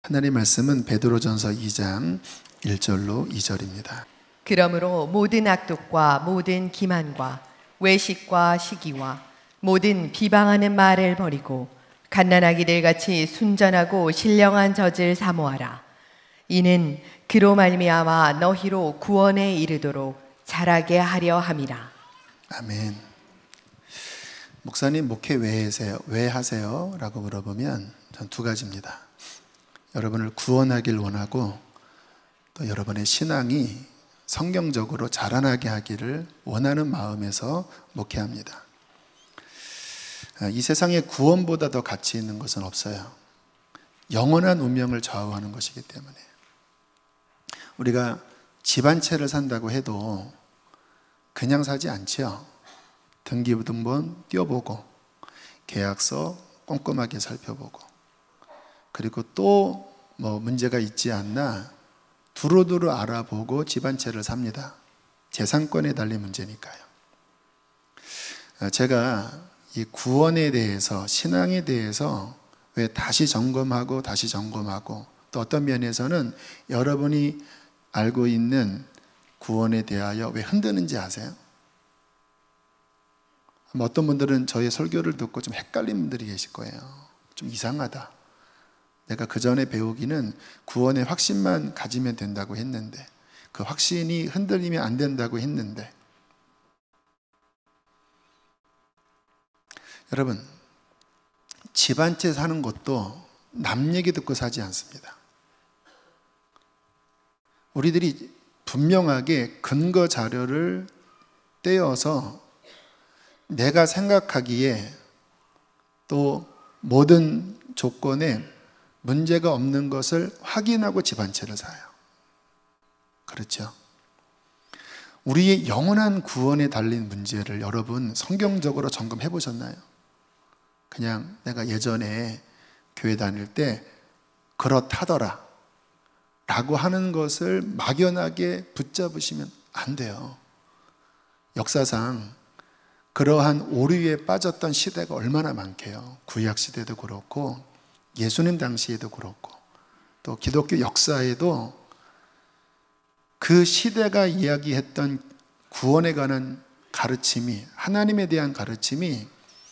하나님의 말씀은 베드로전서 2장 1절로 2절입니다. 그러므로 모든 악독과 모든 기만과 외식과 시기와 모든 비방하는 말을 버리고 갓난아기들 같이 순전하고 신령한 젖을 사모하라. 이는 그로 말미암아 너희로 구원에 이르도록 자라게 하려 함이라. 아멘. 목사님 목회 왜 하세요? 라고 물어보면 전 두 가지입니다. 여러분을 구원하길 원하고 또 여러분의 신앙이 성경적으로 자라나게 하기를 원하는 마음에서 목회합니다. 이 세상에 구원보다 더 가치 있는 것은 없어요. 영원한 운명을 좌우하는 것이기 때문에. 우리가 집 한 채를 산다고 해도 그냥 사지 않지요. 등기부등본 띄워보고 계약서 꼼꼼하게 살펴보고 그리고 또 뭐 문제가 있지 않나 두루두루 알아보고 집 한 채를 삽니다. 재산권에 달린 문제니까요. 제가 이 구원에 대해서, 신앙에 대해서 왜 다시 점검하고 또 어떤 면에서는 여러분이 알고 있는 구원에 대하여 왜 흔드는지 아세요? 어떤 분들은 저의 설교를 듣고 좀 헷갈린 분들이 계실 거예요. 좀 이상하다. 내가 그 전에 배우기는 구원의 확신만 가지면 된다고 했는데, 그 확신이 흔들리면 안 된다고 했는데, 여러분, 집 한 채 사는 것도 남 얘기 듣고 사지 않습니다. 우리들이 분명하게 근거 자료를 떼어서 내가 생각하기에 또 모든 조건에 문제가 없는 것을 확인하고 집 한 채를 사요. 그렇죠? 우리의 영원한 구원에 달린 문제를 여러분 성경적으로 점검해 보셨나요? 그냥 내가 예전에 교회 다닐 때 그렇다더라 라고 하는 것을 막연하게 붙잡으시면 안 돼요. 역사상 그러한 오류에 빠졌던 시대가 얼마나 많게요. 구약 시대도 그렇고 예수님 당시에도 그렇고 또 기독교 역사에도 그 시대가 이야기했던 구원에 관한 가르침이, 하나님에 대한 가르침이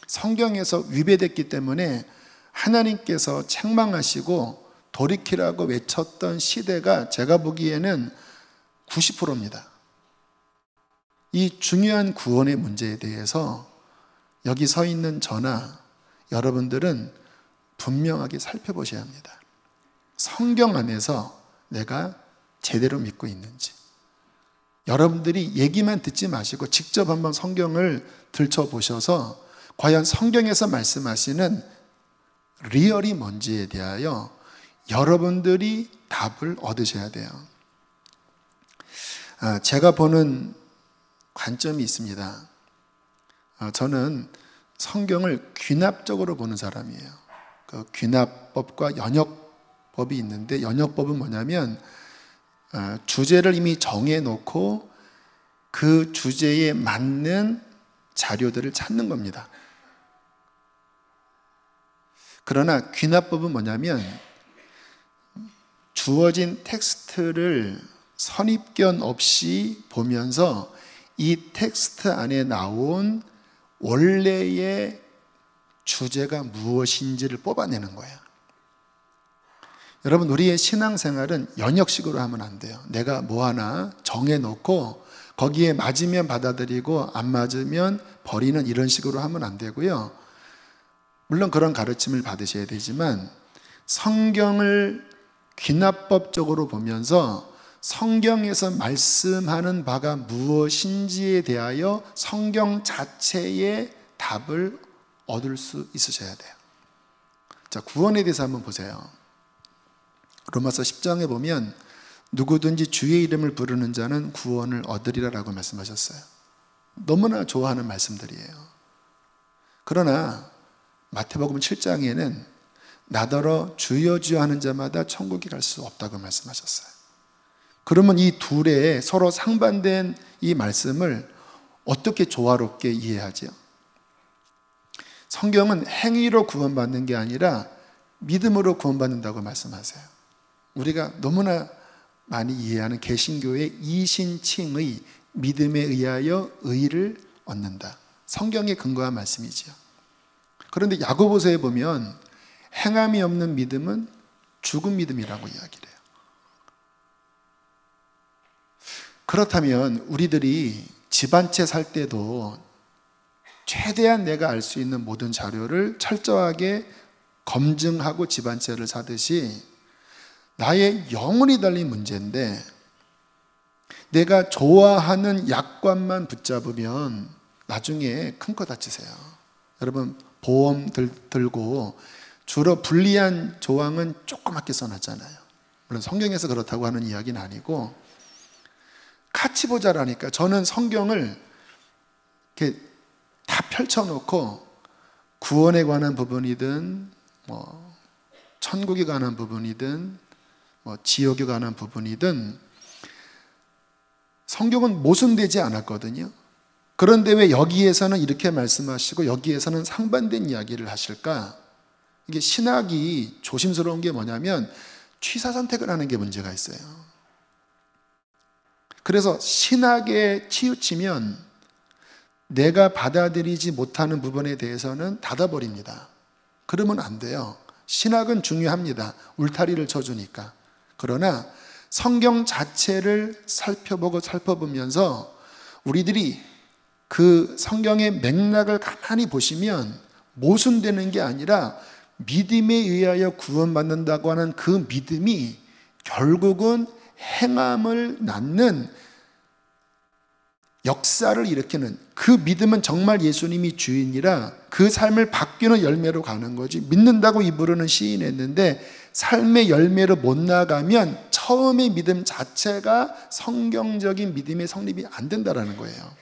성경에서 위배됐기 때문에 하나님께서 책망하시고 돌이키라고 외쳤던 시대가 제가 보기에는 90%입니다. 이 중요한 구원의 문제에 대해서 여기 서 있는 저나 여러분들은 분명하게 살펴보셔야 합니다. 성경 안에서 내가 제대로 믿고 있는지. 여러분들이 얘기만 듣지 마시고 직접 한번 성경을 들춰보셔서 과연 성경에서 말씀하시는 리얼이 뭔지에 대하여 여러분들이 답을 얻으셔야 돼요. 제가 보는 관점이 있습니다. 저는 성경을 귀납적으로 보는 사람이에요. 그 귀납법과 연역법이 있는데, 연역법은 뭐냐면 주제를 이미 정해놓고 그 주제에 맞는 자료들을 찾는 겁니다. 그러나 귀납법은 뭐냐면 주어진 텍스트를 선입견 없이 보면서 이 텍스트 안에 나온 원래의 주제가 무엇인지를 뽑아내는 거예요. 여러분, 우리의 신앙생활은 연역식으로 하면 안 돼요. 내가 뭐 하나 정해놓고 거기에 맞으면 받아들이고 안 맞으면 버리는 이런 식으로 하면 안 되고요. 물론 그런 가르침을 받으셔야 되지만 성경을 귀납법적으로 보면서 성경에서 말씀하는 바가 무엇인지에 대하여 성경 자체의 답을 얻을 수 있으셔야 돼요. 자, 구원에 대해서 한번 보세요. 로마서 10장에 보면 누구든지 주의 이름을 부르는 자는 구원을 얻으리라 라고 말씀하셨어요. 너무나 좋아하는 말씀들이에요. 그러나 마태복음 7장에는 나더러 주여 주여 하는 자마다 천국에 갈 수 없다고 말씀하셨어요. 그러면 이 둘의 서로 상반된 이 말씀을 어떻게 조화롭게 이해하죠? 성경은 행위로 구원받는 게 아니라 믿음으로 구원받는다고 말씀하세요. 우리가 너무나 많이 이해하는 개신교의 이신칭의 믿음에 의하여 의를 얻는다. 성경에 근거한 말씀이지요. 그런데 야고보서에 보면 행함이 없는 믿음은 죽은 믿음이라고 이야기를 해요. 그렇다면 우리들이 집 한 채 살 때도 최대한 내가 알 수 있는 모든 자료를 철저하게 검증하고 집 한 채를 사듯이 나의 영혼이 달린 문제인데 내가 좋아하는 약관만 붙잡으면 나중에 큰 거 다치세요. 여러분 보험 들고 주로 불리한 조항은 조그맣게 써놨잖아요. 물론 성경에서 그렇다고 하는 이야기는 아니고 같이 보자라니까. 저는 성경을 이렇게 다 펼쳐놓고 구원에 관한 부분이든 천국에 관한 부분이든 지옥에 관한 부분이든 성경은 모순되지 않았거든요. 그런데 왜 여기에서는 이렇게 말씀하시고 여기에서는 상반된 이야기를 하실까? 이게 신학이 조심스러운 게 뭐냐면 취사 선택을 하는 게 문제가 있어요. 그래서 신학에 치우치면 내가 받아들이지 못하는 부분에 대해서는 닫아버립니다. 그러면 안 돼요. 신학은 중요합니다. 울타리를 쳐주니까. 그러나 성경 자체를 살펴보면서 우리들이 그 성경의 맥락을 가만히 보시면 모순되는 게 아니라 믿음에 의하여 구원받는다고 하는 그 믿음이 결국은 행함을 낳는 역사를 일으키는, 그 믿음은 정말 예수님이 주인이라 그 삶을 바뀌는 열매로 가는 거지. 믿는다고 입으로는 시인했는데 삶의 열매로 못 나가면 처음의 믿음 자체가 성경적인 믿음의 성립이 안 된다라는 거예요.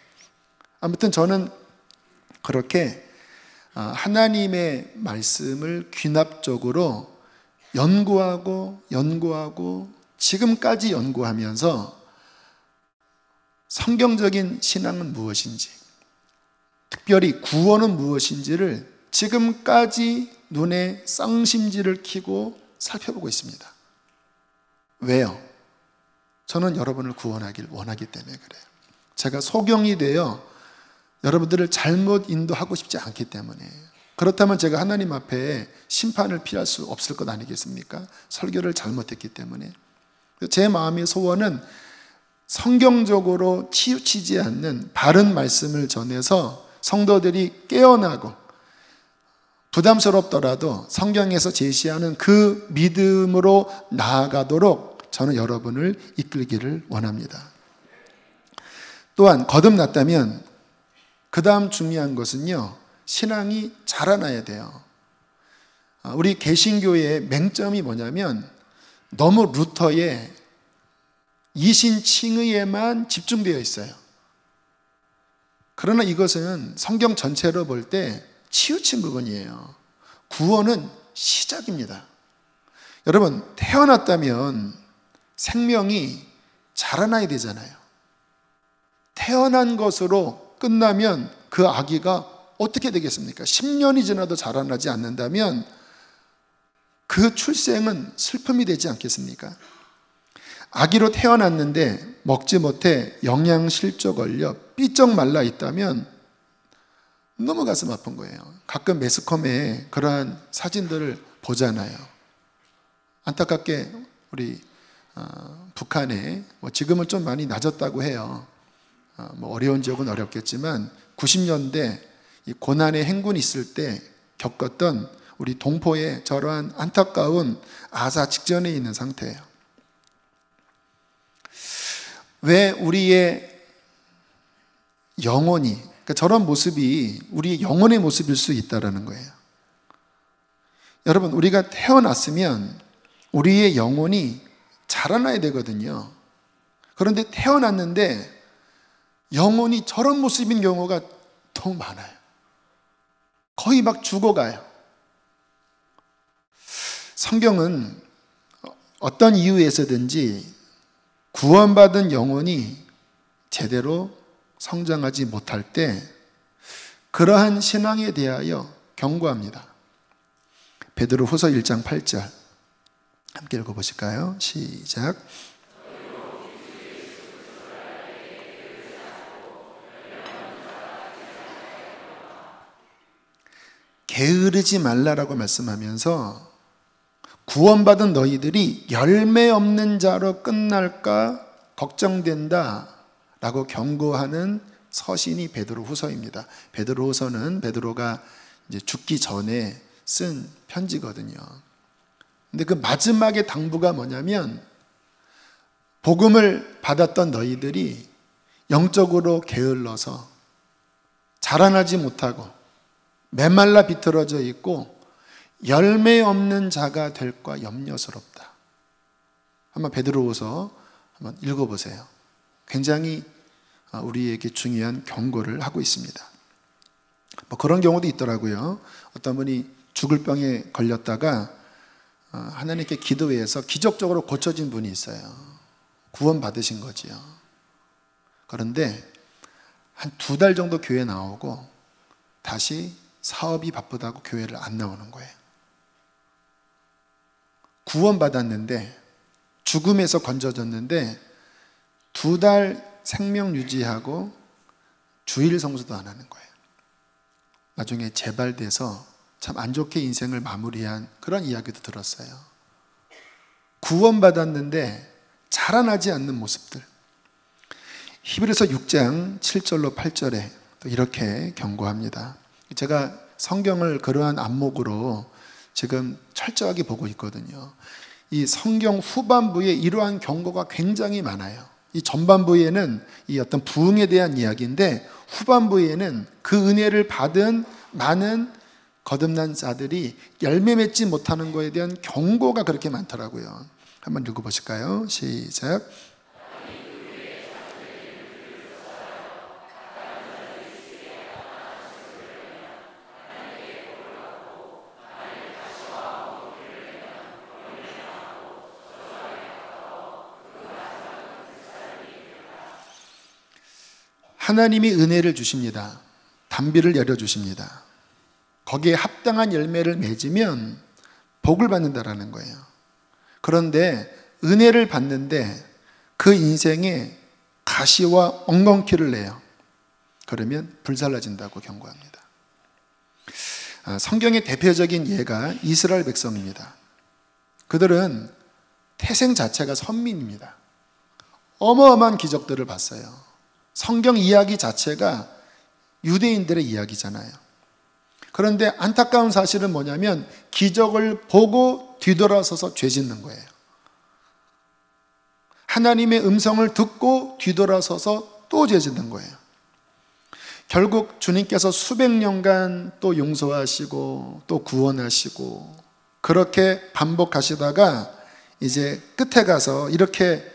아무튼 저는 그렇게 하나님의 말씀을 귀납적으로 연구하고 지금까지 연구하면서 성경적인 신앙은 무엇인지, 특별히 구원은 무엇인지를 지금까지 눈에 쌍심지를 켜고 살펴보고 있습니다. 왜요? 저는 여러분을 구원하길 원하기 때문에 그래요. 제가 소경이 되어 여러분들을 잘못 인도하고 싶지 않기 때문에. 그렇다면 제가 하나님 앞에 심판을 피할 수 없을 것 아니겠습니까? 설교를 잘못했기 때문에. 제 마음의 소원은 성경적으로 치우치지 않는 바른 말씀을 전해서 성도들이 깨어나고 부담스럽더라도 성경에서 제시하는 그 믿음으로 나아가도록 저는 여러분을 이끌기를 원합니다. 또한 거듭났다면 그 다음 중요한 것은요, 신앙이 자라나야 돼요. 우리 개신교의 맹점이 뭐냐면 너무 루터의 이신칭의에만 집중되어 있어요. 그러나 이것은 성경 전체로 볼 때 치우친 부분이에요. 구원은 시작입니다. 여러분, 태어났다면 생명이 자라나야 되잖아요. 태어난 것으로 끝나면 그 아기가 어떻게 되겠습니까? 10년이 지나도 자라나지 않는다면 그 출생은 슬픔이 되지 않겠습니까? 아기로 태어났는데 먹지 못해 영양실조 걸려 삐쩍 말라 있다면 너무 가슴 아픈 거예요. 가끔 매스컴에 그러한 사진들을 보잖아요. 안타깝게 우리 북한에 지금은 좀 많이 낮았다고 해요. 어려운 지역은 어렵겠지만 90년대 이 고난의 행군이 있을 때 겪었던 우리 동포의 저러한 안타까운 아사 직전에 있는 상태예요. 왜 우리의 영혼이, 그러니까 저런 모습이 우리의 영혼의 모습일 수 있다는 거예요. 여러분, 우리가 태어났으면 우리의 영혼이 자라나야 되거든요. 그런데 태어났는데 영혼이 저런 모습인 경우가 너무 많아요. 거의 막 죽어가요. 성경은 어떤 이유에서든지 구원받은 영혼이 제대로 성장하지 못할 때 그러한 신앙에 대하여 경고합니다. 베드로후서 1장 8절, 함께 읽어보실까요? 시작. 게으르지 말라라고 말씀하면서 구원받은 너희들이 열매 없는 자로 끝날까 걱정된다 라고 경고하는 서신이 베드로후서입니다. 베드로후서는 베드로가 이제 죽기 전에 쓴 편지거든요. 근데 그 마지막의 당부가 뭐냐면 복음을 받았던 너희들이 영적으로 게을러서 자라나지 못하고 메말라 비틀어져 있고 열매 없는 자가 될까 염려스럽다. 한번 베드로후서 한번 읽어보세요. 굉장히 우리에게 중요한 경고를 하고 있습니다. 뭐 그런 경우도 있더라고요. 어떤 분이 죽을 병에 걸렸다가 하나님께 기도해서 기적적으로 고쳐진 분이 있어요. 구원 받으신 거지요. 그런데 한 2달 정도 교회 나오고 다시 사업이 바쁘다고 교회를 안 나오는 거예요. 구원 받았는데 죽음에서 건져졌는데 2달 생명 유지하고 주일 성수도 안 하는 거예요. 나중에 재발돼서 참 안 좋게 인생을 마무리한 그런 이야기도 들었어요. 구원 받았는데 자라나지 않는 모습들. 히브리서 6장 7절로 8절에 또 이렇게 경고합니다. 제가 성경을 그러한 안목으로 지금 철저하게 보고 있거든요. 이 성경 후반부에 이러한 경고가 굉장히 많아요. 이 전반부에는 이 어떤 부흥에 대한 이야기인데 후반부에는 그 은혜를 받은 많은 거듭난 자들이 열매 맺지 못하는 것에 대한 경고가 그렇게 많더라고요. 한번 읽어보실까요? 시작. 하나님이 은혜를 주십니다. 단비를 열어주십니다. 거기에 합당한 열매를 맺으면 복을 받는다라는 거예요. 그런데 은혜를 받는데 그 인생에 가시와 엉겅퀴를 내요. 그러면 불살라진다고 경고합니다. 성경의 대표적인 예가 이스라엘 백성입니다. 그들은 태생 자체가 선민입니다. 어마어마한 기적들을 봤어요. 성경 이야기 자체가 유대인들의 이야기잖아요. 그런데 안타까운 사실은 뭐냐면 기적을 보고 뒤돌아서서 죄 짓는 거예요. 하나님의 음성을 듣고 뒤돌아서서 또 죄 짓는 거예요. 결국 주님께서 수백 년간 또 용서하시고 또 구원하시고 그렇게 반복하시다가 이제 끝에 가서 이렇게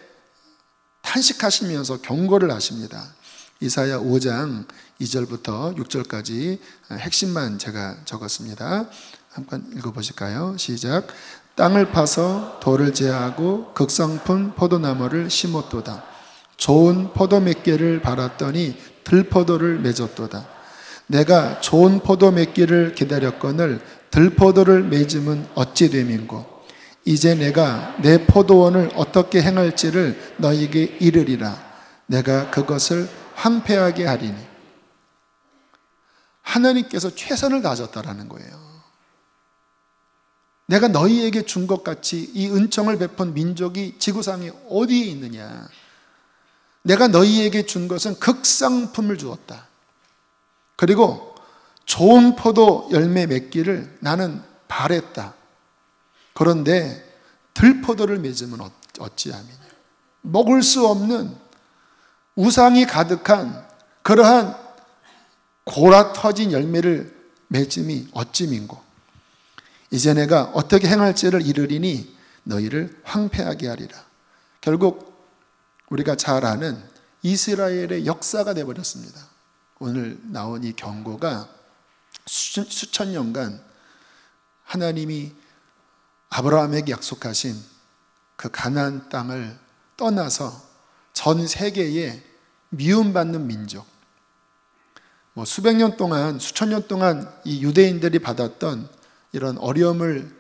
탄식하시면서 경고를 하십니다. 이사야 5장 2절부터 6절까지 핵심만 제가 적었습니다. 한번 읽어보실까요? 시작. 땅을 파서 돌을 제하고 극성품 포도나무를 심었도다. 좋은 포도 몇 개를 바랐더니 들포도를 맺었도다. 내가 좋은 포도 몇 개를 기다렸거늘 들포도를 맺음은 어찌 됨인고. 이제 내가 내 포도원을 어떻게 행할지를 너희에게 이르리라. 내가 그것을 황폐하게 하리니. 하나님께서 최선을 다하셨다라는 거예요. 내가 너희에게 준 것 같이 이 은총을 베푼 민족이 지구상에 어디에 있느냐. 내가 너희에게 준 것은 극상품을 주었다. 그리고 좋은 포도 열매 맺기를 나는 바랬다. 그런데 들포도를 맺으면 어찌함이냐. 먹을 수 없는 우상이 가득한 그러한 골아 터진 열매를 맺음이 어찌민고. 이제 내가 어떻게 행할지를 이르리니 너희를 황폐하게 하리라. 결국 우리가 잘 아는 이스라엘의 역사가 되어버렸습니다. 오늘 나온 이 경고가 수천 년간 하나님이 아브라함에게 약속하신 그 가나안 땅을 떠나서 전 세계에 미움받는 민족, 수백 년 동안, 수천 년 동안 이 유대인들이 받았던 이런 어려움을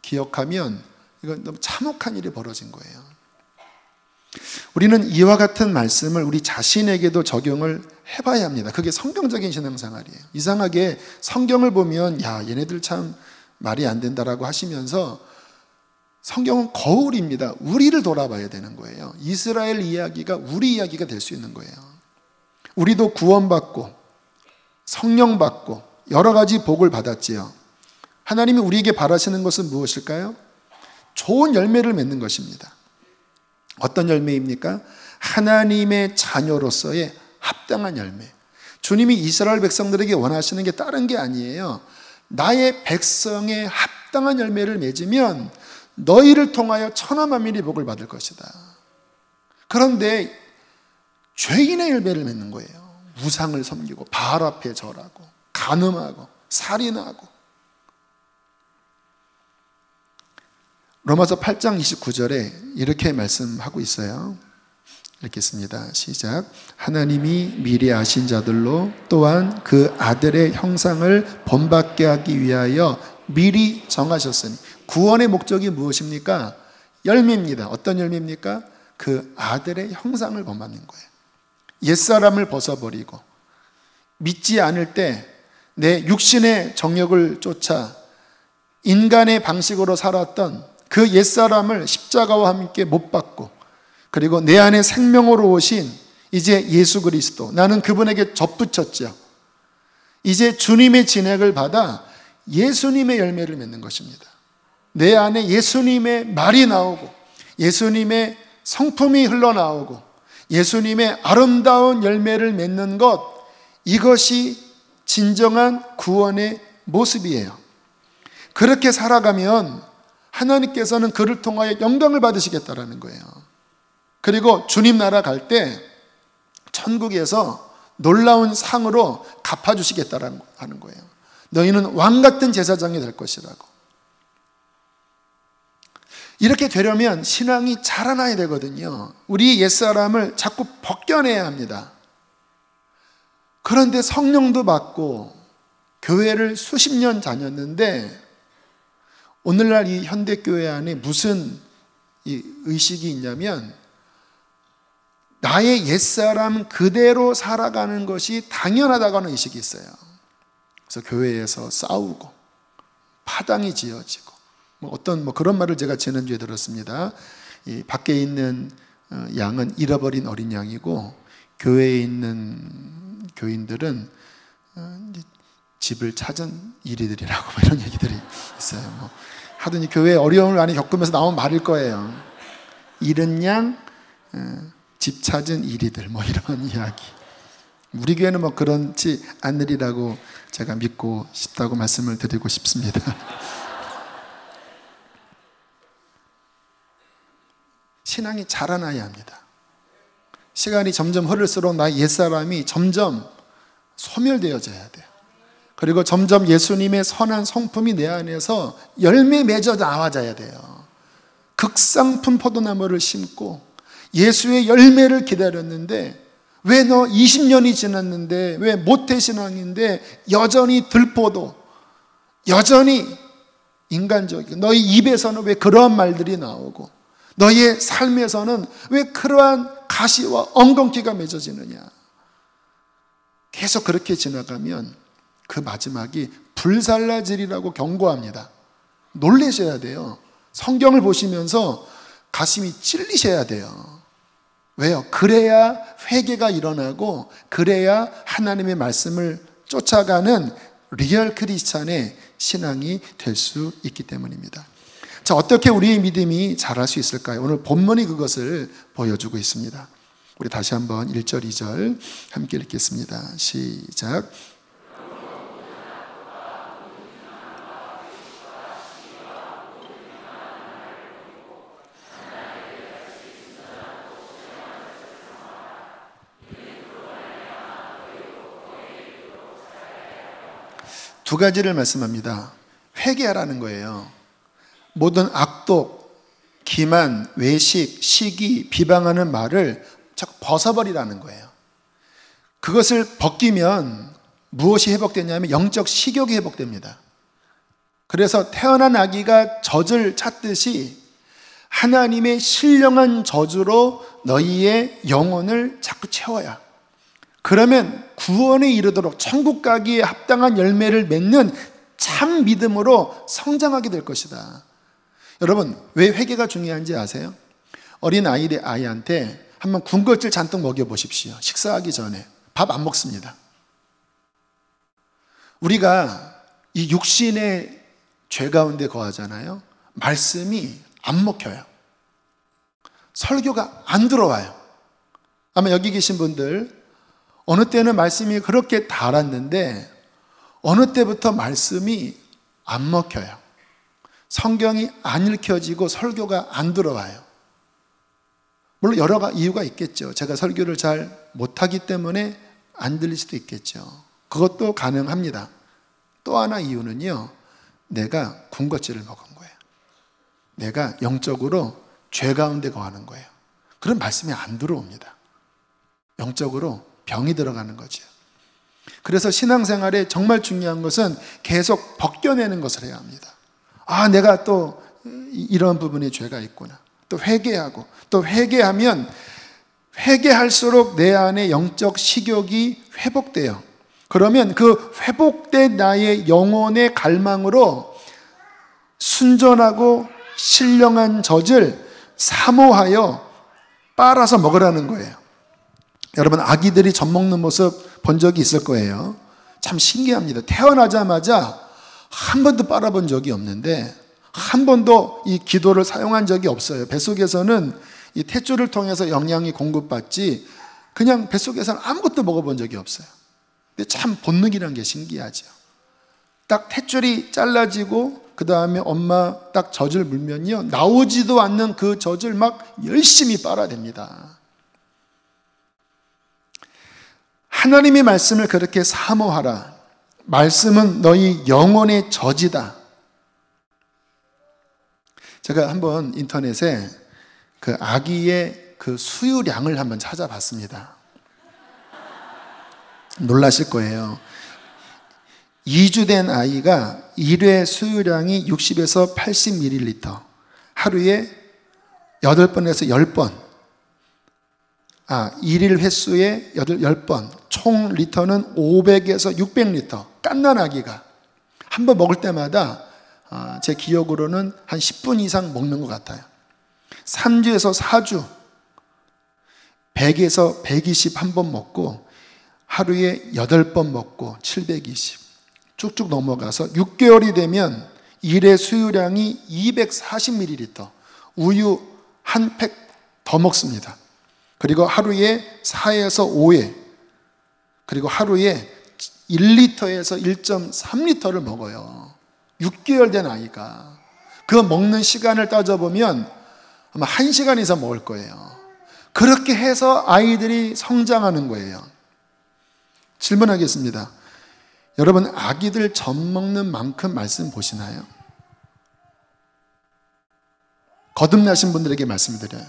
기억하면 이건 너무 참혹한 일이 벌어진 거예요. 우리는 이와 같은 말씀을 우리 자신에게도 적용을 해봐야 합니다. 그게 성경적인 신앙생활이에요. 이상하게 성경을 보면 야, 얘네들 참 말이 안 된다라고 하시면서 성경은 거울입니다. 우리를 돌아봐야 되는 거예요. 이스라엘 이야기가 우리 이야기가 될 수 있는 거예요. 우리도 구원받고 성령 받고 여러 가지 복을 받았지요. 하나님이 우리에게 바라시는 것은 무엇일까요? 좋은 열매를 맺는 것입니다. 어떤 열매입니까? 하나님의 자녀로서의 합당한 열매. 주님이 이스라엘 백성들에게 원하시는 게 다른 게 아니에요. 나의 백성의 합당한 열매를 맺으면 너희를 통하여 천하 만민이 복을 받을 것이다. 그런데 죄인의 열매를 맺는 거예요. 우상을 섬기고 바알 앞에 절하고 간음하고 살인하고. 로마서 8장 29절에 이렇게 말씀하고 있어요. 읽겠습니다. 시작. 하나님이 미리 아신 자들로 또한 그 아들의 형상을 본받게 하기 위하여 미리 정하셨으니. 구원의 목적이 무엇입니까? 열매입니다. 어떤 열매입니까? 그 아들의 형상을 본받는 거예요. 옛사람을 벗어버리고 믿지 않을 때 내 육신의 정욕을 쫓아 인간의 방식으로 살았던 그 옛사람을 십자가와 함께 못 박고, 그리고 내 안에 생명으로 오신 이제 예수 그리스도, 나는 그분에게 접붙였죠. 이제 주님의 진액을 받아 예수님의 열매를 맺는 것입니다. 내 안에 예수님의 말이 나오고 예수님의 성품이 흘러나오고 예수님의 아름다운 열매를 맺는 것, 이것이 진정한 구원의 모습이에요. 그렇게 살아가면 하나님께서는 그를 통하여 영광을 받으시겠다라는 거예요. 그리고 주님 나라 갈 때 천국에서 놀라운 상으로 갚아주시겠다라는 하는 거예요. 너희는 왕 같은 제사장이 될 것이라고. 이렇게 되려면 신앙이 자라나야 되거든요. 우리 옛사람을 자꾸 벗겨내야 합니다. 그런데 성령도 받고 교회를 수십 년 다녔는데 오늘날 이 현대교회 안에 무슨 이 의식이 있냐면 나의 옛사람 그대로 살아가는 것이 당연하다고 하는 의식이 있어요. 그래서 교회에서 싸우고 파당이 지어지고 어떤 그런 말을 제가 지난주에 들었습니다. 이 밖에 있는 양은 잃어버린 어린 양이고 교회에 있는 교인들은 집을 찾은 이리들이라고 이런 얘기들이 있어요. 하더니 교회에 어려움을 많이 겪으면서 나온 말일 거예요. 잃은 양, 집 찾은 이리들, 이런 이야기. 우리 교회는 그렇지 않으리라고 제가 믿고 싶다고 말씀을 드리고 싶습니다. 신앙이 자라나야 합니다. 시간이 점점 흐를수록 나의 옛사람이 점점 소멸되어져야 돼요. 그리고 점점 예수님의 선한 성품이 내 안에서 열매 맺어 나와져야 돼요. 극상품 포도나무를 심고 예수의 열매를 기다렸는데 왜 너 20년이 지났는데 왜 모태신앙인데 여전히 들포도, 여전히 인간적이고 너희 입에서는 왜 그러한 말들이 나오고 너희의 삶에서는 왜 그러한 가시와 엉겅퀴가 맺어지느냐. 계속 그렇게 지나가면 그 마지막이 불살라질이라고 경고합니다. 놀라셔야 돼요. 성경을 보시면서 가슴이 찔리셔야 돼요. 왜요? 그래야 회개가 일어나고 그래야 하나님의 말씀을 쫓아가는 리얼 크리스찬의 신앙이 될 수 있기 때문입니다. 자, 어떻게 우리의 믿음이 자랄 수 있을까요? 오늘 본문이 그것을 보여주고 있습니다. 우리 다시 한번 1절, 2절 함께 읽겠습니다. 시작. 두 가지를 말씀합니다. 회개하라는 거예요. 모든 악독, 기만, 외식, 시기, 비방하는 말을 자꾸 벗어버리라는 거예요. 그것을 벗기면 무엇이 회복되냐면 영적 식욕이 회복됩니다. 그래서 태어난 아기가 젖을 찾듯이 하나님의 신령한 저주로 너희의 영혼을 자꾸 채워야, 그러면 구원에 이르도록 천국 가기에 합당한 열매를 맺는 참 믿음으로 성장하게 될 것이다. 여러분, 왜 회개가 중요한지 아세요? 어린 아이한테 한번 군것질 잔뜩 먹여보십시오. 식사하기 전에 밥 안 먹습니다. 우리가 이 육신의 죄 가운데 거하잖아요. 말씀이 안 먹혀요. 설교가 안 들어와요. 아마 여기 계신 분들 어느 때는 말씀이 그렇게 달았는데 어느 때부터 말씀이 안 먹혀요. 성경이 안 읽혀지고 설교가 안 들어와요. 물론 여러 이유가 있겠죠. 제가 설교를 잘 못하기 때문에 안 들릴 수도 있겠죠. 그것도 가능합니다. 또 하나 이유는요, 내가 군것질을 먹은 거예요. 내가 영적으로 죄 가운데 거하는 거예요. 그런 말씀이 안 들어옵니다. 영적으로 병이 들어가는 거죠. 그래서 신앙생활에 정말 중요한 것은 계속 벗겨내는 것을 해야 합니다. 아, 내가 또 이런 부분에 죄가 있구나. 또 회개하고, 또 회개하면 회개할수록 내 안에 영적 식욕이 회복돼요. 그러면 그 회복된 나의 영혼의 갈망으로 순전하고 신령한 젖을 사모하여 빨아서 먹으라는 거예요. 여러분, 아기들이 젖 먹는 모습 본 적이 있을 거예요. 참 신기합니다. 태어나자마자 한 번도 빨아본 적이 없는데, 한 번도 이 기도를 사용한 적이 없어요. 뱃속에서는 이 탯줄을 통해서 영양이 공급받지 그냥 뱃속에서는 아무것도 먹어본 적이 없어요. 근데 참 본능이라는 게 신기하죠. 딱 탯줄이 잘라지고 그 다음에 엄마 딱 젖을 물면요, 나오지도 않는 그 젖을 막 열심히 빨아댑니다. 하나님의 말씀을 그렇게 사모하라. 말씀은 너희 영혼의 젖이다. 제가 한번 인터넷에 그 아기의 그 수유량을 한번 찾아봤습니다. 놀라실 거예요. 2주 된 아이가 1회 수유량이 60에서 80ml, 하루에 8번에서 10번, 1일 횟수에 10번, 총 리터는 500에서 600리터. 갓난 아기가 한 번 먹을 때마다 제 기억으로는 한 10분 이상 먹는 것 같아요. 3주에서 4주 100에서 120 한 번 먹고 하루에 8번 먹고 720 쭉쭉 넘어가서 6개월이 되면 1회 수유량이 240ml, 우유 한 팩 더 먹습니다. 그리고 하루에 4에서 5회, 그리고 하루에 1리터에서 1.3리터를 먹어요. 6개월 된 아이가. 그 먹는 시간을 따져보면 아마 1시간 이상 먹을 거예요. 그렇게 해서 아이들이 성장하는 거예요. 질문하겠습니다. 여러분, 아기들 젖 먹는 만큼 말씀 보시나요? 거듭나신 분들에게 말씀드려요.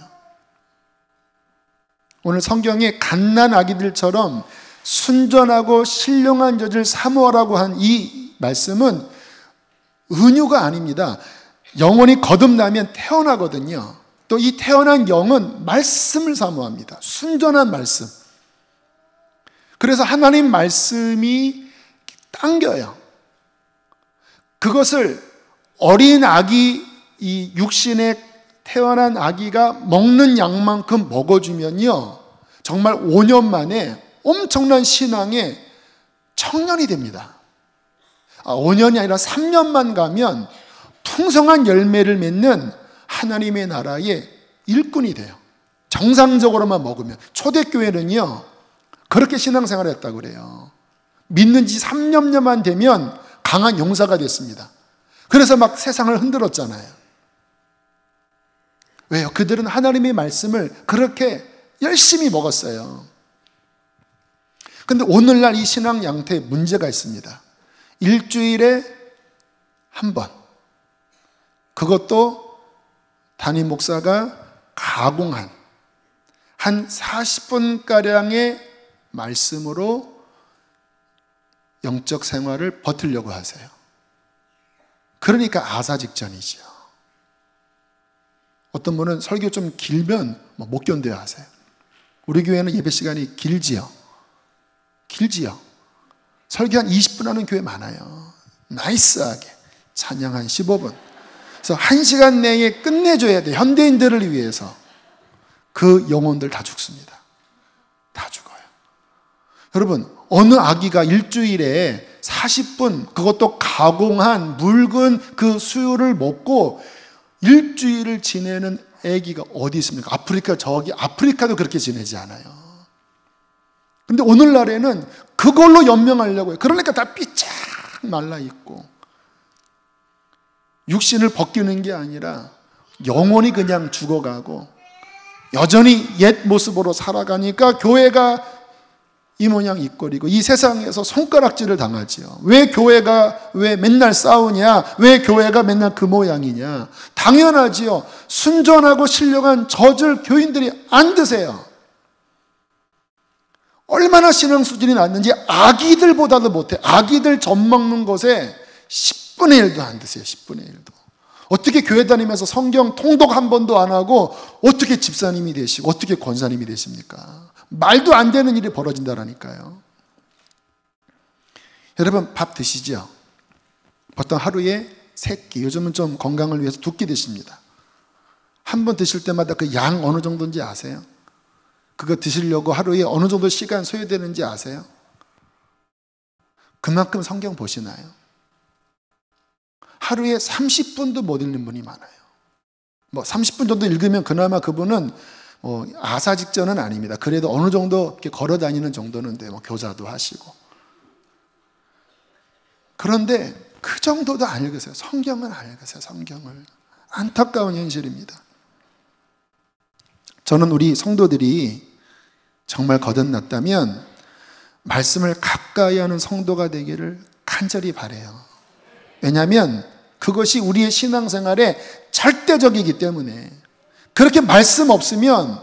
오늘 성경에 갓난 아기들처럼 순전하고 신령한 젖을 사모하라고 한 이 말씀은 은유가 아닙니다. 영혼이 거듭나면 태어나거든요. 또 이 태어난 영은 말씀을 사모합니다. 순전한 말씀. 그래서 하나님 말씀이 당겨요. 그것을 어린 아기, 이 육신에 태어난 아기가 먹는 양만큼 먹어주면요, 정말 5년 만에 엄청난 신앙의 청년이 됩니다. 5년이 아니라 3년만 가면 풍성한 열매를 맺는 하나님의 나라의 일꾼이 돼요. 정상적으로만 먹으면. 초대교회는요, 그렇게 신앙생활을 했다고 그래요. 믿는 지 3년만 되면 강한 용사가 됐습니다. 그래서 막 세상을 흔들었잖아요. 왜요? 그들은 하나님의 말씀을 그렇게 열심히 먹었어요. 근데 오늘날 이 신앙 양태에 문제가 있습니다. 일주일에 한 번, 그것도 담임 목사가 가공한 한 40분가량의 말씀으로 영적 생활을 버티려고 하세요. 그러니까 아사직전이죠. 어떤 분은 설교 좀 길면 못 견뎌야 하세요. 우리 교회는 예배 시간이 길지요. 설교 한 20분 하는 교회 많아요. 나이스하게 찬양 한 15분. 그래서 1시간 내에 끝내줘야 돼. 현대인들을 위해서. 그 영혼들 다 죽습니다. 다 죽어요. 여러분, 어느 아기가 일주일에 40분, 그것도 가공한 묽은 그 수유를 먹고 일주일을 지내는 아기가 어디 있습니까? 아프리카도 그렇게 지내지 않아요. 근데 오늘날에는 그걸로 연명하려고 해요. 그러니까 다 삐짝 말라 있고, 육신을 벗기는 게 아니라 영혼이 그냥 죽어가고 여전히 옛 모습으로 살아가니까 교회가 이 모양 이 꼴이고 이 세상에서 손가락질을 당하지요. 왜 맨날 싸우냐? 왜 교회가 맨날 그 모양이냐? 당연하지요. 순전하고 신령한 젖을 교인들이 안 드세요. 얼마나 신앙 수준이 낮는지 아기들보다도 못해. 아기들 젖 먹는 것에 10분의 1도 안 드세요. 10분의 1도. 어떻게 교회 다니면서 성경 통독 한 번도 안 하고 어떻게 집사님이 되시고 어떻게 권사님이 되십니까? 말도 안 되는 일이 벌어진다라니까요. 여러분, 밥 드시죠? 보통 하루에 3끼, 요즘은 좀 건강을 위해서 2끼 드십니다. 한 번 드실 때마다 그 양 어느 정도인지 아세요? 그거 드시려고 하루에 어느 정도 시간 소요되는지 아세요? 그만큼 성경 보시나요? 하루에 30분도 못 읽는 분이 많아요. 30분 정도 읽으면 그나마 그분은 아사직전은 아닙니다. 그래도 어느 정도 이렇게 걸어 다니는 정도는 돼. 교사도 하시고. 그런데 그 정도도 안 읽으세요. 성경은 안 읽으세요. 성경을. 안타까운 현실입니다. 저는 우리 성도들이 정말 거듭났다면 말씀을 가까이 하는 성도가 되기를 간절히 바라요. 왜냐하면 그것이 우리의 신앙생활에 절대적이기 때문에. 그렇게 말씀 없으면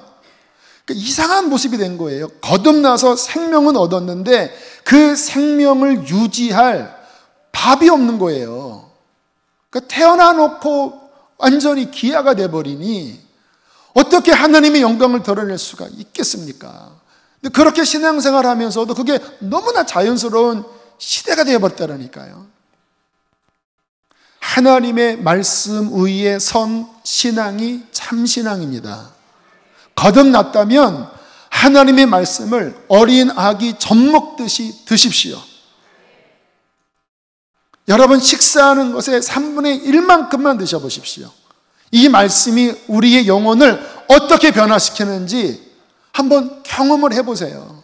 이상한 모습이 된 거예요. 거듭나서 생명은 얻었는데 그 생명을 유지할 밥이 없는 거예요. 그러니까 태어나 놓고 완전히 기아가 돼버리니 어떻게 하나님의 영광을 드러낼 수가 있겠습니까? 근데 그렇게 신앙생활 하면서도 그게 너무나 자연스러운 시대가 되어버렸다니까요. 하나님의 말씀 위에 선 신앙이 참 신앙입니다. 거듭났다면 하나님의 말씀을 어린 아기 젖 먹듯이 드십시오. 여러분, 식사하는 것의 3분의 1만큼만 드셔보십시오. 이 말씀이 우리의 영혼을 어떻게 변화시키는지 한번 경험을 해보세요.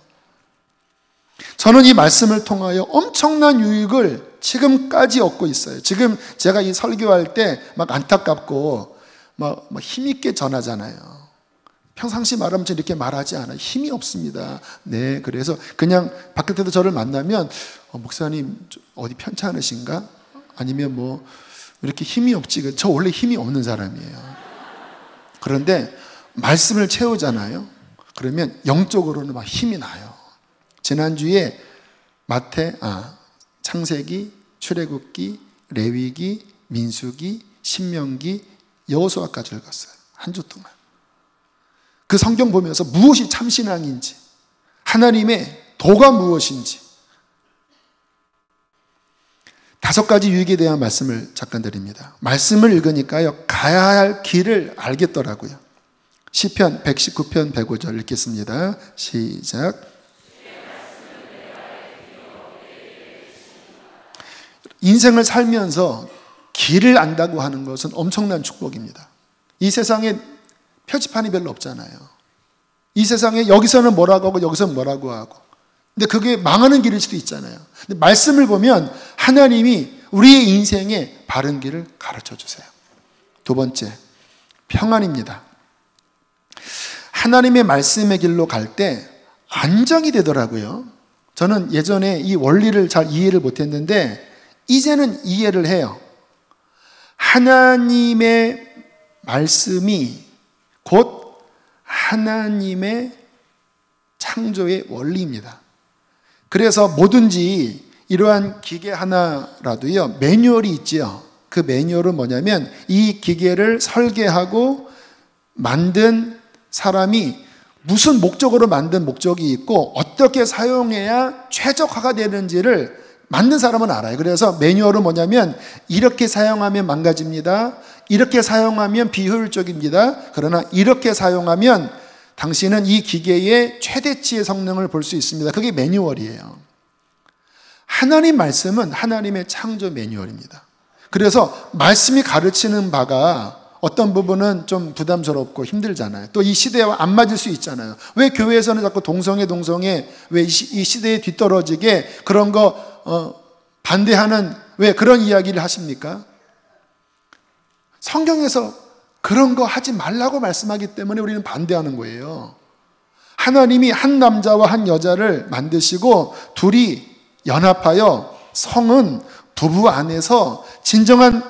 저는 이 말씀을 통하여 엄청난 유익을 지금까지 얻고 있어요. 지금 제가 이 설교할 때 막 안타깝고 막 힘있게 전하잖아요. 평상시 말하면 이렇게 말하지 않아요. 힘이 없습니다. 네, 그래서 그냥 바깥에서 저를 만나면 목사님 어디 편찮으신가? 아니면 이렇게 힘이 없지. 저 원래 힘이 없는 사람이에요. 그런데 말씀을 채우잖아요. 그러면 영적으로는 막 힘이 나요. 지난주에 창세기, 출애굽기, 레위기, 민수기, 신명기, 여호수아까지 읽었어요. 한 주 동안. 그 성경 보면서 무엇이 참신앙인지, 하나님의 도가 무엇인지 5가지 유익에 대한 말씀을 잠깐 드립니다. 말씀을 읽으니까요, 가야 할 길을 알겠더라고요. 시편 119편 105절 읽겠습니다. 시작. 인생을 살면서 길을 안다고 하는 것은 엄청난 축복입니다. 이 세상에 표지판이 별로 없잖아요. 이 세상에 여기서는 뭐라고 하고 여기서는 뭐라고 하고. 근데 그게 망하는 길일 수도 있잖아요. 근데 말씀을 보면 하나님이 우리의 인생의 바른 길을 가르쳐 주세요. 2번째, 평안입니다. 하나님의 말씀의 길로 갈 때 안정이 되더라고요. 저는 예전에 이 원리를 잘 이해를 못했는데 이제는 이해를 해요. 하나님의 말씀이 곧 하나님의 창조의 원리입니다. 그래서 뭐든지 이러한 기계 하나라도요, 매뉴얼이 있지요. 그 매뉴얼은 뭐냐면 이 기계를 설계하고 만든 사람이 무슨 목적으로 만든 목적이 있고 어떻게 사용해야 최적화가 되는지를 만든 사람은 알아요. 그래서 매뉴얼은 뭐냐면 이렇게 사용하면 망가집니다. 이렇게 사용하면 비효율적입니다. 그러나 이렇게 사용하면 당신은 이 기계의 최대치의 성능을 볼 수 있습니다. 그게 매뉴얼이에요. 하나님 말씀은 하나님의 창조 매뉴얼입니다. 그래서 말씀이 가르치는 바가 어떤 부분은 좀 부담스럽고 힘들잖아요. 또 이 시대와 안 맞을 수 있잖아요. 왜 교회에서는 자꾸 동성애 왜 이 시대에 뒤떨어지게 그런 거 반대하는 왜 그런 이야기를 하십니까? 성경에서 그런 거 하지 말라고 말씀하기 때문에 우리는 반대하는 거예요. 하나님이 한 남자와 한 여자를 만드시고 둘이 연합하여 성은 부부 안에서 진정한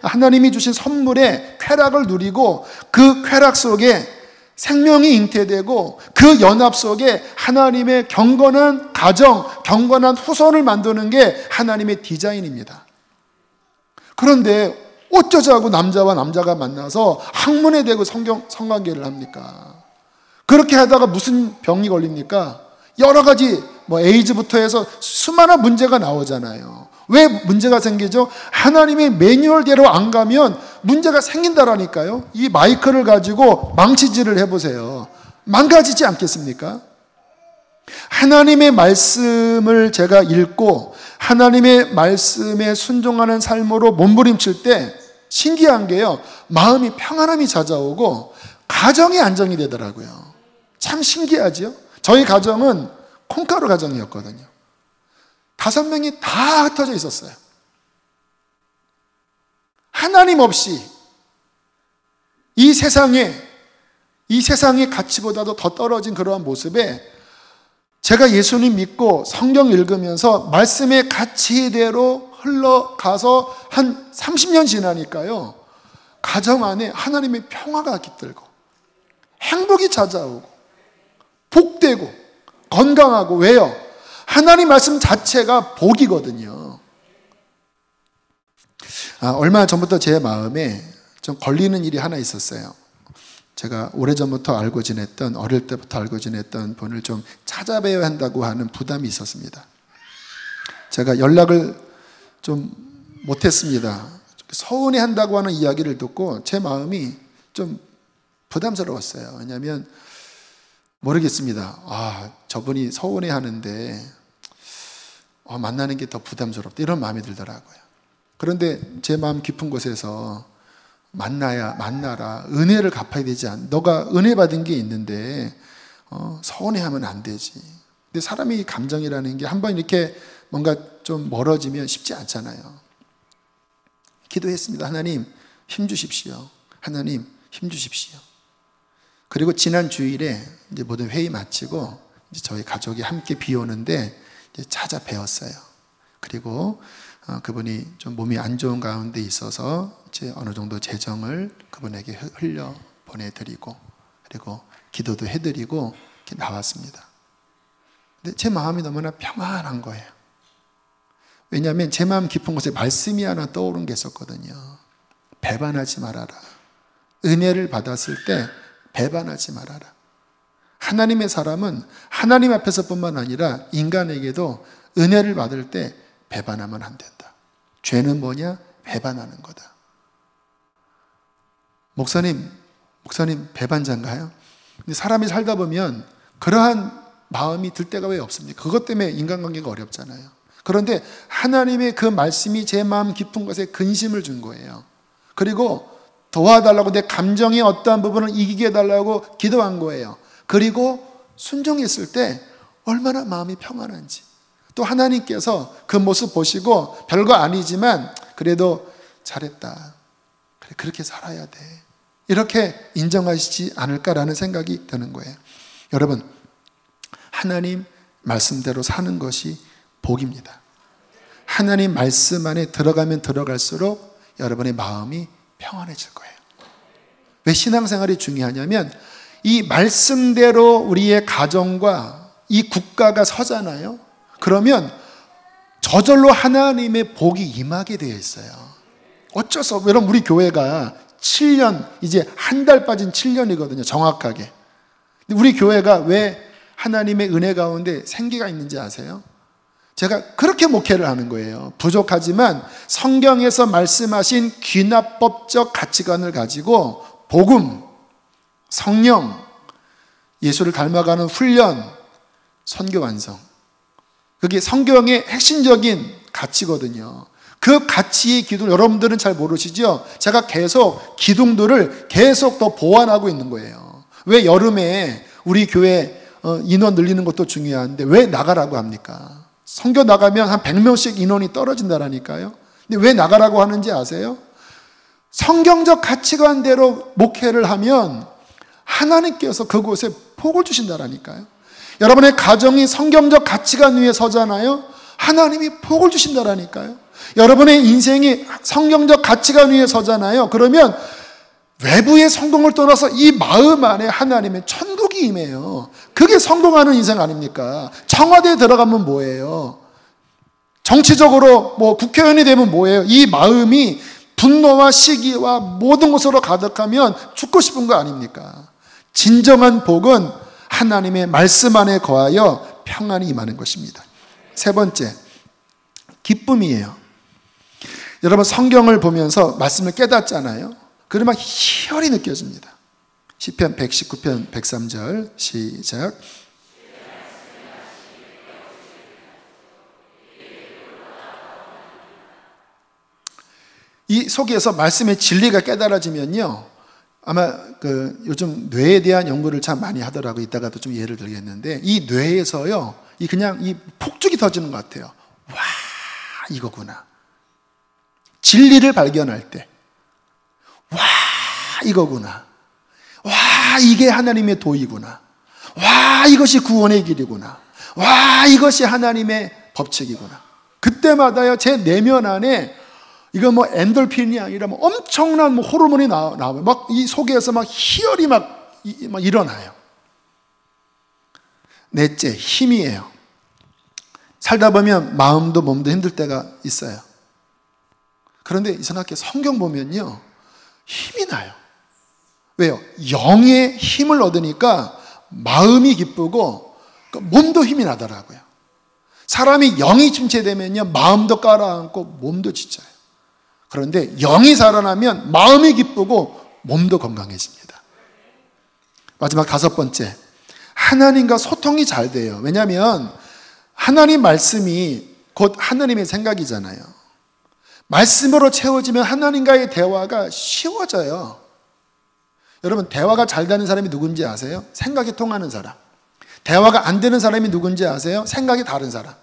하나님이 주신 선물의 쾌락을 누리고 그 쾌락 속에 생명이 잉태되고 그 연합 속에 하나님의 경건한 가정, 경건한 후손을 만드는 게 하나님의 디자인입니다. 그런데 어쩌자고 남자와 남자가 만나서 학문에 대고 성관계를 합니까? 그렇게 하다가 무슨 병이 걸립니까? 여러 가지 에이즈부터 해서 수많은 문제가 나오잖아요. 왜 문제가 생기죠? 하나님의 매뉴얼대로 안 가면 문제가 생긴다라니까요. 이 마이크를 가지고 망치질을 해보세요. 망가지지 않겠습니까? 하나님의 말씀을 제가 읽고 하나님의 말씀에 순종하는 삶으로 몸부림칠 때 신기한 게요, 마음이 평안함이 찾아오고 가정이 안정이 되더라고요. 참 신기하죠? 저희 가정은 콩가루 가정이었거든요. 5명이 다 흩어져 있었어요. 하나님 없이 이 세상의 가치보다도 더 떨어진 그러한 모습에 제가 예수님 믿고 성경 읽으면서 말씀의 가치대로 흘러가서 한 30년 지나니까요, 가정 안에 하나님의 평화가 깃들고 행복이 찾아오고 복되고 건강하고. 왜요? 하나님 말씀 자체가 복이거든요. 얼마 전부터 제 마음에 좀 걸리는 일이 하나 있었어요. 제가 오래전부터 어릴 때부터 알고 지냈던 분을 좀 찾아뵈야 한다고 하는 부담이 있었습니다. 제가 연락을 좀 못했습니다. 서운해 한다고 하는 이야기를 듣고 제 마음이 좀 부담스러웠어요. 왜냐하면 모르겠습니다. 저분이 서운해 하는데 만나는 게 더 부담스럽다, 이런 마음이 들더라고요. 그런데 제 마음 깊은 곳에서 만나라. 은혜를 갚아야 되지 않나. 너가 은혜 받은 게 있는데 서운해하면 안 되지. 근데 사람이 감정이라는 게 한번 이렇게 뭔가 좀 멀어지면 쉽지 않잖아요. 기도했습니다. 하나님 힘 주십시오. 하나님 힘 주십시오. 그리고 지난 주일에 이제 모든 회의 마치고 이제 저희 가족이 함께 비 오는데 이제 찾아뵈었어요. 그리고 그분이 좀 몸이 안 좋은 가운데 있어서 이제 어느 정도 재정을 그분에게 흘려 보내드리고 그리고 기도도 해드리고 이렇게 나왔습니다. 근데 제 마음이 너무나 평안한 거예요. 왜냐하면 제 마음 깊은 곳에 말씀이 하나 떠오른 게 있었거든요. 배반하지 말아라. 은혜를 받았을 때 배반하지 말아라. 하나님의 사람은 하나님 앞에서뿐만 아니라 인간에게도 은혜를 받을 때 배반하면 안 된다. 죄는 뭐냐? 배반하는 거다. 목사님 배반자인가요? 근데 사람이 살다 보면 그러한 마음이 들 때가 왜 없습니까? 그것 때문에 인간관계가 어렵잖아요. 그런데 하나님의 그 말씀이 제 마음 깊은 곳에 근심을 준 거예요. 그리고 도와달라고, 내 감정의 어떠한 부분을 이기게 해달라고 기도한 거예요. 그리고 순종했을 때 얼마나 마음이 평안한지. 또 하나님께서 그 모습 보시고 별거 아니지만 그래도 잘했다. 그래, 그렇게 살아야 돼. 이렇게 인정하시지 않을까라는 생각이 드는 거예요. 여러분, 하나님 말씀대로 사는 것이 복입니다. 하나님 말씀 안에 들어가면 들어갈수록 여러분의 마음이 평안해질 거예요. 왜 신앙생활이 중요하냐면 이 말씀대로 우리의 가정과 이 국가가 서잖아요. 그러면 저절로 하나님의 복이 임하게 되어 있어요. 어쩔 수 없어요. 여러분, 우리 교회가 7년, 이제 한 달 빠진 7년이거든요. 정확하게. 근데 우리 교회가 왜 하나님의 은혜 가운데 생기가 있는지 아세요? 제가 그렇게 목회를 하는 거예요. 부족하지만 성경에서 말씀하신 귀납법적 가치관을 가지고 복음, 성령, 예수를 닮아가는 훈련, 선교 완성. 그게 성경의 핵심적인 가치거든요. 그 가치의 기둥, 여러분들은 잘 모르시죠? 제가 계속 기둥들을 계속 더 보완하고 있는 거예요. 왜 여름에 우리 교회 인원 늘리는 것도 중요한데 왜 나가라고 합니까? 선교 나가면 한 100명씩 인원이 떨어진다라니까요. 근데 왜 나가라고 하는지 아세요? 성경적 가치관대로 목회를 하면 하나님께서 그곳에 복을 주신다라니까요. 여러분의 가정이 성경적 가치관 위에 서잖아요. 하나님이 복을 주신다라니까요. 여러분의 인생이 성경적 가치관 위에 서잖아요. 그러면 외부의 성공을 떠나서 이 마음 안에 하나님의 천국이 임해요. 그게 성공하는 인생 아닙니까? 청와대에 들어가면 뭐예요? 정치적으로 뭐 국회의원이 되면 뭐예요? 이 마음이 분노와 시기와 모든 것으로 가득하면 죽고 싶은 거 아닙니까? 진정한 복은 하나님의 말씀 안에 거하여 평안이 임하는 것입니다. 세 번째, 기쁨이에요. 여러분 성경을 보면서 말씀을 깨닫잖아요. 그러면 희열이 느껴집니다. 시편 119편 103절 시작. 이 속에서 말씀의 진리가 깨달아지면요, 아마 요즘 뇌에 대한 연구를 참 많이 하더라고요. 이따가도 좀 예를 들겠는데 이 뇌에서요, 이 폭죽이 터지는 것 같아요. 와, 이거구나. 진리를 발견할 때, 와, 이거구나. 와, 이게 하나님의 도이구나. 와, 이것이 구원의 길이구나. 와, 이것이 하나님의 법칙이구나. 그때마다요, 제 내면 안에 이거 뭐 엔돌핀이 아니라 뭐 엄청난 뭐 호르몬이 나와요. 막 이 속에서 막 희열이 막 일어나요. 넷째, 힘이에요. 살다 보면 마음도 몸도 힘들 때가 있어요. 그런데 이상하게 성경 보면요, 힘이 나요. 왜요? 영의 힘을 얻으니까 마음이 기쁘고 몸도 힘이 나더라고요. 사람이 영이 침체되면요, 마음도 깔아앉고 몸도 지쳐요. 그런데 영이 살아나면 마음이 기쁘고 몸도 건강해집니다. 마지막 다섯 번째, 하나님과 소통이 잘 돼요. 왜냐하면 하나님 말씀이 곧 하나님의 생각이잖아요. 말씀으로 채워지면 하나님과의 대화가 쉬워져요. 여러분, 대화가 잘 되는 사람이 누군지 아세요? 생각이 통하는 사람. 대화가 안 되는 사람이 누군지 아세요? 생각이 다른 사람.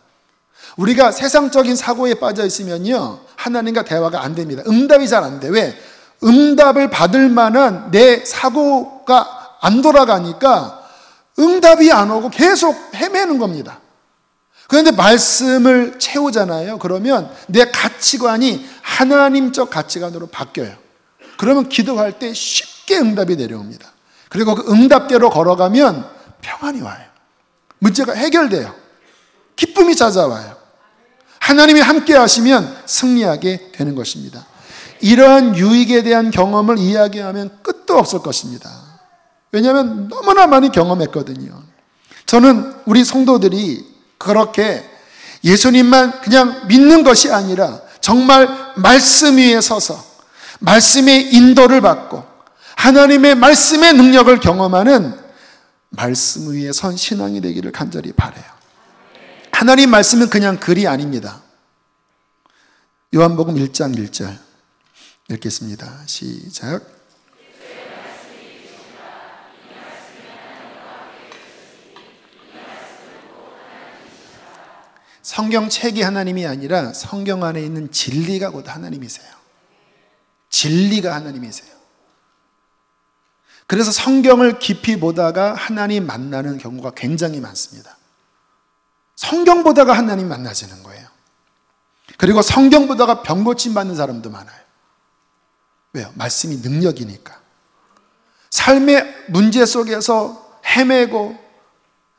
우리가 세상적인 사고에 빠져 있으면요, 하나님과 대화가 안 됩니다. 응답이 잘 안 돼. 왜? 응답을 받을 만한 내 사고가 안 돌아가니까 응답이 안 오고 계속 헤매는 겁니다. 그런데 말씀을 채우잖아요. 그러면 내 가치관이 하나님적 가치관으로 바뀌어요. 그러면 기도할 때 쉽게 응답이 내려옵니다. 그리고 그 응답대로 걸어가면 평안이 와요. 문제가 해결돼요. 기쁨이 찾아와요. 하나님이 함께 하시면 승리하게 되는 것입니다. 이러한 유익에 대한 경험을 이야기하면 끝도 없을 것입니다. 왜냐하면 너무나 많이 경험했거든요. 저는 우리 성도들이 그렇게 예수님만 그냥 믿는 것이 아니라 정말 말씀 위에 서서 말씀의 인도를 받고 하나님의 말씀의 능력을 경험하는 말씀 위에 선 신앙이 되기를 간절히 바라요. 하나님 말씀은 그냥 글이 아닙니다. 요한복음 1장 1절 읽겠습니다. 시작. 성경책이 하나님이 아니라 성경 안에 있는 진리가 곧 하나님이세요. 진리가 하나님이세요. 그래서 성경을 깊이 보다가 하나님 만나는 경우가 굉장히 많습니다. 성경 보다가 하나님 만나지는 거예요. 그리고 성경 보다가 병 고침 받는 사람도 많아요. 왜요? 말씀이 능력이니까. 삶의 문제 속에서 헤매고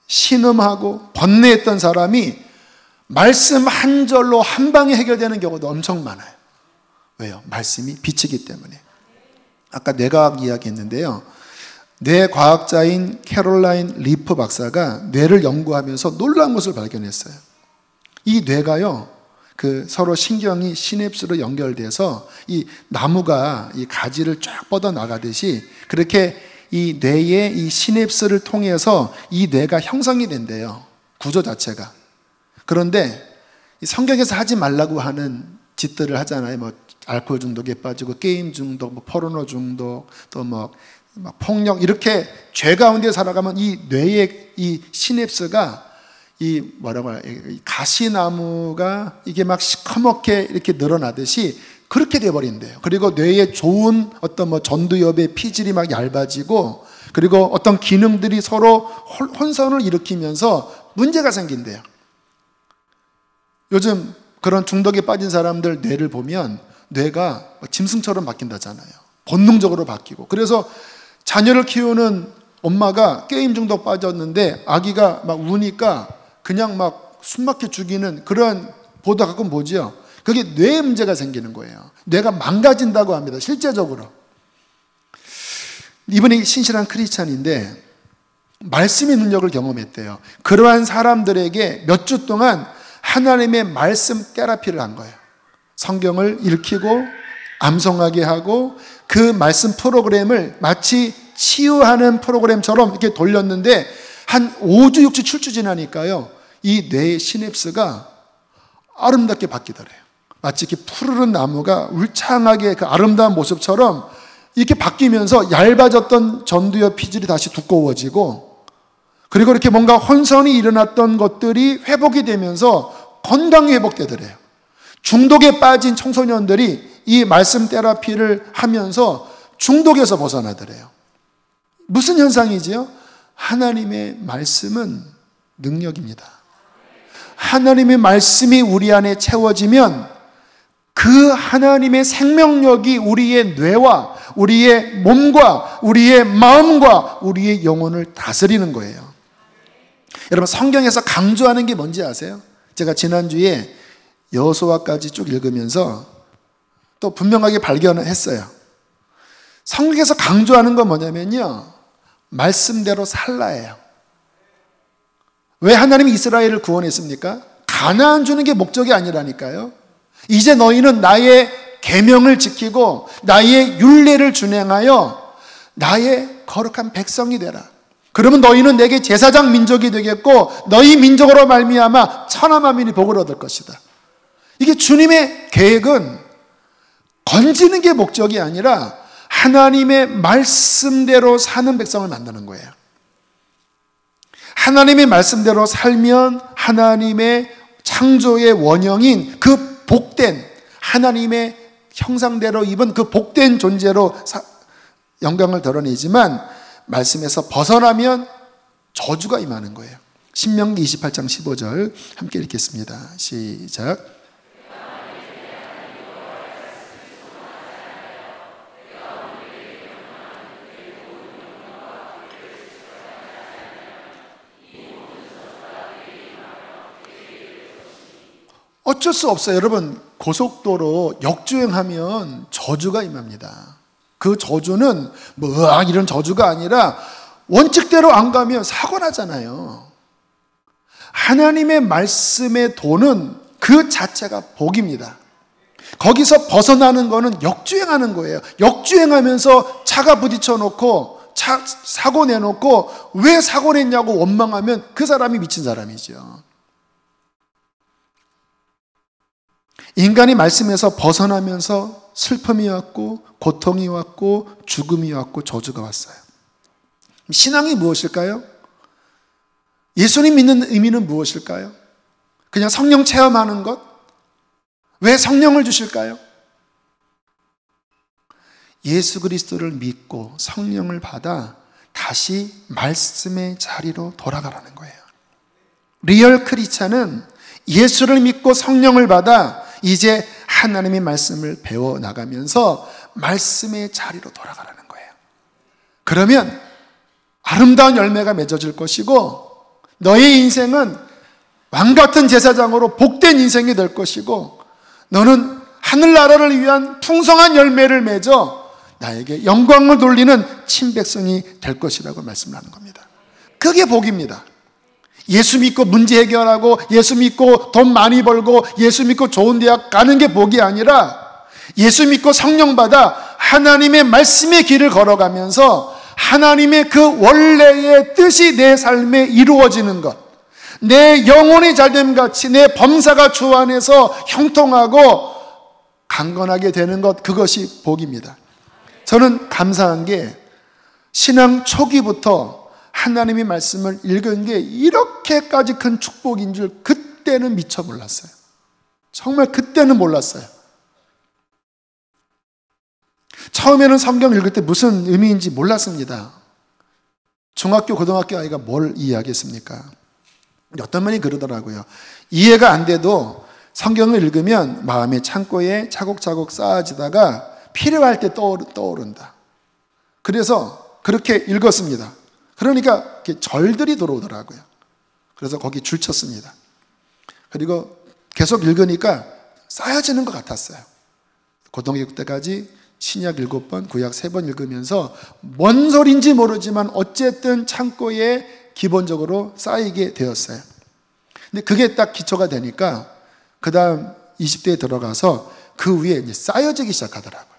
신음하고 번뇌했던 사람이 말씀 한 절로 한 방에 해결되는 경우도 엄청 많아요. 왜요? 말씀이 빛이기 때문에. 아까 뇌과학 이야기했는데요. 뇌과학자인 캐롤라인 리프 박사가 뇌를 연구하면서 놀라운 것을 발견했어요. 이 뇌가요, 서로 신경이 시냅스로 연결돼서 이 나무가 이 가지를 쫙 뻗어 나가듯이 그렇게 이 뇌의 이 시냅스를 통해서 이 뇌가 형성이 된대요. 구조 자체가. 그런데 이 성경에서 하지 말라고 하는 짓들을 하잖아요. 뭐 알코올 중독에 빠지고 게임 중독, 뭐 포르노 중독, 또 막 폭력, 이렇게 죄 가운데 살아가면 이 뇌의 이 시냅스가 이 뭐라고 해요? 가시나무가 이게 막 시커멓게 이렇게 늘어나듯이 그렇게 돼버린대요. 그리고 뇌에 좋은 어떤 뭐 전두엽의 피질이 막 얇아지고, 그리고 어떤 기능들이 서로 혼선을 일으키면서 문제가 생긴대요. 요즘 그런 중독에 빠진 사람들 뇌를 보면 뇌가 짐승처럼 바뀐다잖아요. 본능적으로 바뀌고. 그래서 자녀를 키우는 엄마가 게임 중독 빠졌는데 아기가 막 우니까 그냥 막 숨막혀 죽이는 그런 보도 가끔 보죠. 그게 뇌에 문제가 생기는 거예요. 뇌가 망가진다고 합니다. 실제적으로. 이분이 신실한 크리스찬인데 말씀의 능력을 경험했대요. 그러한 사람들에게 몇 주 동안 하나님의 말씀 테라피를 한 거예요. 성경을 읽히고 암송하게 하고 그 말씀 프로그램을 마치 치유하는 프로그램처럼 이렇게 돌렸는데 한 5주, 6주, 7주 지나니까요, 이 뇌의 시냅스가 아름답게 바뀌더래요. 마치 이렇게 푸르른 나무가 울창하게 그 아름다운 모습처럼 이렇게 바뀌면서 얇아졌던 전두엽 피질이 다시 두꺼워지고, 그리고 이렇게 뭔가 혼선이 일어났던 것들이 회복이 되면서 건강이 회복되더래요. 중독에 빠진 청소년들이 이 말씀 테라피를 하면서 중독에서 벗어나더래요. 무슨 현상이지요? 하나님의 말씀은 능력입니다. 하나님의 말씀이 우리 안에 채워지면 그 하나님의 생명력이 우리의 뇌와 우리의 몸과 우리의 마음과 우리의 영혼을 다스리는 거예요. 여러분, 성경에서 강조하는 게 뭔지 아세요? 제가 지난주에 여호수아까지 쭉 읽으면서 또 분명하게 발견했어요. 성경에서 강조하는 건 뭐냐면요, 말씀대로 살라예요. 왜 하나님이 이스라엘을 구원했습니까? 가나안 주는 게 목적이 아니라니까요. 이제 너희는 나의 계명을 지키고 나의 율례를 준행하여 나의 거룩한 백성이 되라. 그러면 너희는 내게 제사장 민족이 되겠고 너희 민족으로 말미암아 천하 만민이 복을 얻을 것이다. 이게 주님의 계획은 건지는 게 목적이 아니라 하나님의 말씀대로 사는 백성을 만드는 거예요. 하나님의 말씀대로 살면 하나님의 창조의 원형인 그 복된 하나님의 형상대로 입은 그 복된 존재로 영광을 드러내지만, 말씀에서 벗어나면 저주가 임하는 거예요. 신명기 28장 15절 함께 읽겠습니다. 시작. 어쩔 수 없어요. 여러분, 고속도로 역주행하면 저주가 임합니다. 그 저주는 뭐 으악 이런 저주가 아니라 원칙대로 안 가면 사고 나잖아요. 하나님의 말씀의 도는 그 자체가 복입니다. 거기서 벗어나는 거는 역주행하는 거예요. 역주행하면서 차가 부딪혀 놓고 사고 내놓고 왜 사고 냈냐고 원망하면 그 사람이 미친 사람이죠. 인간이 말씀에서 벗어나면서 슬픔이 왔고 고통이 왔고 죽음이 왔고 저주가 왔어요. 신앙이 무엇일까요? 예수님 믿는 의미는 무엇일까요? 그냥 성령 체험하는 것? 왜 성령을 주실까요? 예수 그리스도를 믿고 성령을 받아 다시 말씀의 자리로 돌아가라는 거예요. 리얼 크리스찬은 예수를 믿고 성령을 받아 이제 하나님의 말씀을 배워나가면서 말씀의 자리로 돌아가라는 거예요. 그러면 아름다운 열매가 맺어질 것이고 너의 인생은 왕같은 제사장으로 복된 인생이 될 것이고 너는 하늘나라를 위한 풍성한 열매를 맺어 나에게 영광을 돌리는 친백성이 될 것이라고 말씀을 하는 겁니다. 그게 복입니다. 예수 믿고 문제 해결하고, 예수 믿고 돈 많이 벌고, 예수 믿고 좋은 대학 가는 게 복이 아니라, 예수 믿고 성령 받아 하나님의 말씀의 길을 걸어가면서 하나님의 그 원래의 뜻이 내 삶에 이루어지는 것, 내 영혼이 잘됨 같이 내 범사가 주 안에서 형통하고 강건하게 되는 것, 그것이 복입니다. 저는 감사한 게 신앙 초기부터 하나님의 말씀을 읽은 게 이렇게까지 큰 축복인 줄 그때는 미처 몰랐어요. 정말 그때는 몰랐어요. 처음에는 성경 읽을 때 무슨 의미인지 몰랐습니다. 중학교, 고등학교 아이가 뭘 이해하겠습니까? 어떤 분이 그러더라고요. 이해가 안 돼도 성경을 읽으면 마음의 창고에 차곡차곡 쌓아지다가 필요할 때 떠오른다. 그래서 그렇게 읽었습니다. 그러니까 이렇게 절들이 들어오더라고요. 그래서 거기 줄 쳤습니다. 그리고 계속 읽으니까 쌓여지는 것 같았어요. 고등학교 때까지 신약 7번, 구약 3번 읽으면서 뭔 소리인지 모르지만 어쨌든 창고에 기본적으로 쌓이게 되었어요. 근데 그게 딱 기초가 되니까 그 다음 20대에 들어가서 그 위에 이제 쌓여지기 시작하더라고요.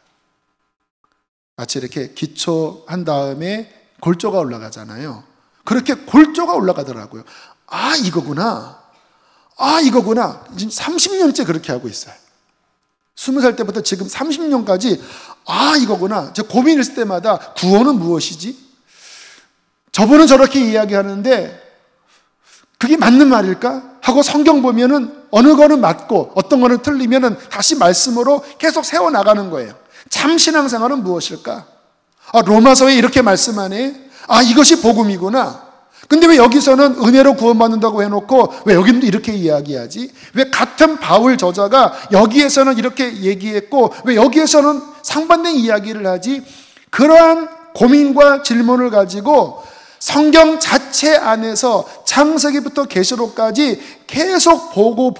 마치 이렇게 기초한 다음에 골조가 올라가잖아요. 그렇게 골조가 올라가더라고요. 아, 이거구나. 아, 이거구나. 지금 30년째 그렇게 하고 있어요. 20살 때부터 지금 30년까지 아, 이거구나. 저 고민했을 때마다 구원은 무엇이지? 저분은 저렇게 이야기하는데 그게 맞는 말일까? 하고 성경 보면은 어느 거는 맞고 어떤 거는 틀리면은 다시 말씀으로 계속 세워나가는 거예요. 참 신앙생활은 무엇일까? 아, 로마서에 이렇게 말씀하네. 아, 이것이 복음이구나. 근데 왜 여기서는 은혜로 구원받는다고 해놓고 왜 여기는 이렇게 이야기하지? 왜 같은 바울 저자가 여기에서는 이렇게 얘기했고 왜 여기에서는 상반된 이야기를 하지? 그러한 고민과 질문을 가지고 성경 자체 안에서 창세기부터 계시록까지 계속 보고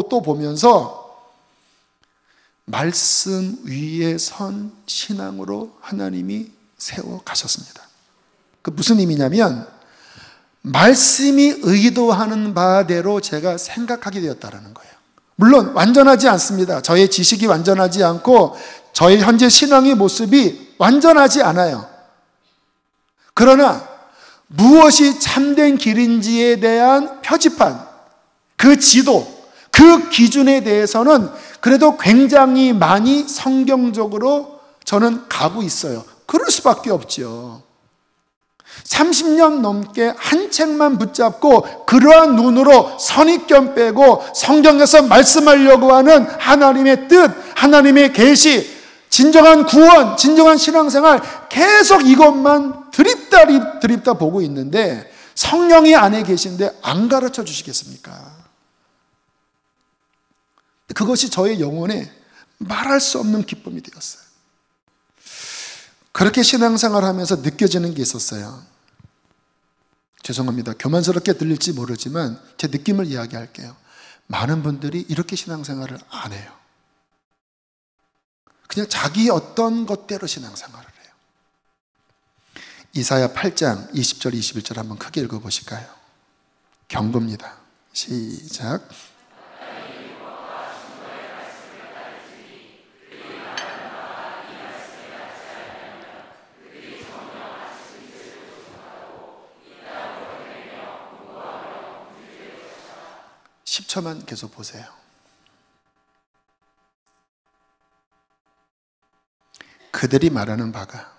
또 보면서 말씀 위에 선 신앙으로 하나님이 세워 가셨습니다. 그 무슨 의미냐면 말씀이 의도하는 바대로 제가 생각하게 되었다는 거예요. 물론 완전하지 않습니다. 저의 지식이 완전하지 않고 저의 현재 신앙의 모습이 완전하지 않아요. 그러나 무엇이 참된 길인지에 대한 표지판, 그 지도, 그 기준에 대해서는 그래도 굉장히 많이 성경적으로 저는 가고 있어요. 그럴 수밖에 없죠. 30년 넘게 한 책만 붙잡고 그러한 눈으로 선입견 빼고 성경에서 말씀하려고 하는 하나님의 뜻, 하나님의 계시, 진정한 구원, 진정한 신앙생활 계속 이것만 드립다 보고 있는데 성령이 안에 계신데 안 가르쳐 주시겠습니까? 그것이 저의 영혼에 말할 수 없는 기쁨이 되었어요. 그렇게 신앙생활 하면서 느껴지는 게 있었어요. 죄송합니다. 교만스럽게 들릴지 모르지만 제 느낌을 이야기할게요. 많은 분들이 이렇게 신앙생활을 안 해요. 그냥 자기 어떤 것대로 신앙생활을 해요. 이사야 8장 20절 21절 한번 크게 읽어보실까요? 경고입니다. 시작. 10초만 계속 보세요. 그들이 말하는 바가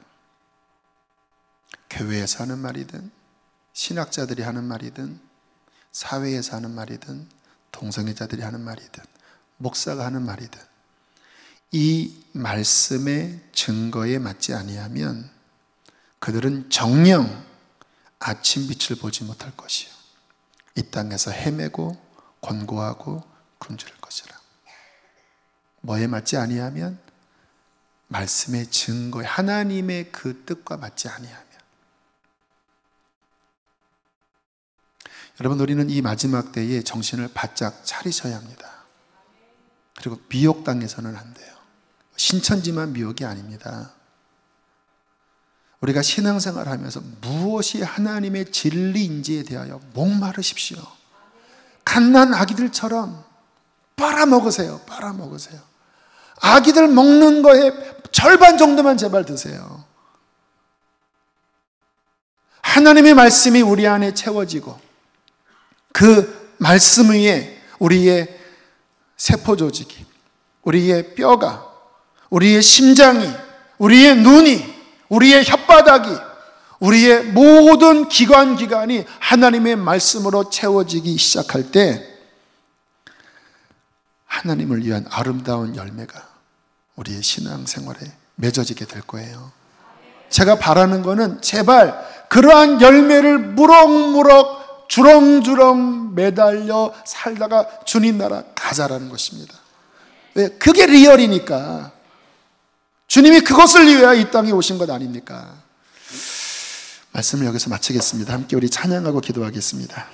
교회에서 하는 말이든 신학자들이 하는 말이든 사회에서 하는 말이든 동성애자들이 하는 말이든 목사가 하는 말이든 이 말씀의 증거에 맞지 아니하면 그들은 정녕 아침 빛을 보지 못할 것이요 이 땅에서 헤매고 권고하고 굶주릴 것이라. 뭐에 맞지 아니하면 말씀의 증거에 하나님의 그 뜻과 맞지 아니하면. 여러분, 우리는 이 마지막 때에 정신을 바짝 차리셔야 합니다. 그리고 미혹당해서는 안 돼요. 신천지만 미혹이 아닙니다. 우리가 신앙생활을 하면서 무엇이 하나님의 진리인지에 대하여 목마르십시오. 갓난 아기들처럼 빨아먹으세요. 빨아먹으세요. 아기들 먹는 거에 절반 정도만 제발 드세요. 하나님의 말씀이 우리 안에 채워지고 그 말씀 위에 우리의 세포조직이, 우리의 뼈가, 우리의 심장이, 우리의 눈이, 우리의 혓바닥이, 우리의 모든 기관이 하나님의 말씀으로 채워지기 시작할 때 하나님을 위한 아름다운 열매가 우리의 신앙생활에 맺어지게 될 거예요. 제가 바라는 거는 제발 그러한 열매를 무럭무럭 주렁주렁 매달려 살다가 주님 나라 가자라는 것입니다. 왜? 그게 리얼이니까. 주님이 그것을 위하여 이 땅에 오신 것 아닙니까? 말씀을 여기서 마치겠습니다. 함께 우리 찬양하고 기도하겠습니다.